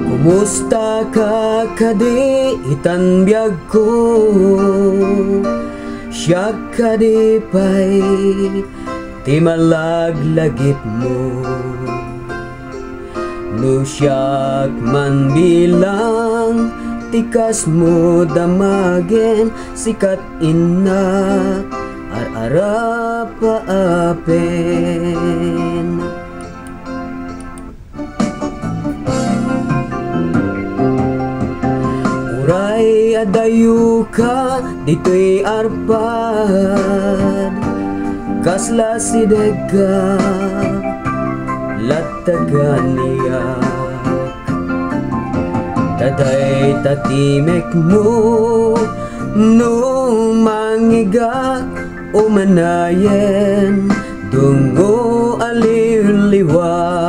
Kumusta ka kadi itanbiyag ko, siya kadi pa'y ti malaglagip mo. No siyak man bilang tikas mo damagen, sikat inak ar-ara paapen. Uray adayu ka dito'y arpad, kasla sidega latagan niyak. Taday tatimek mo no mangigak o manayen, dungo aliw-liwak.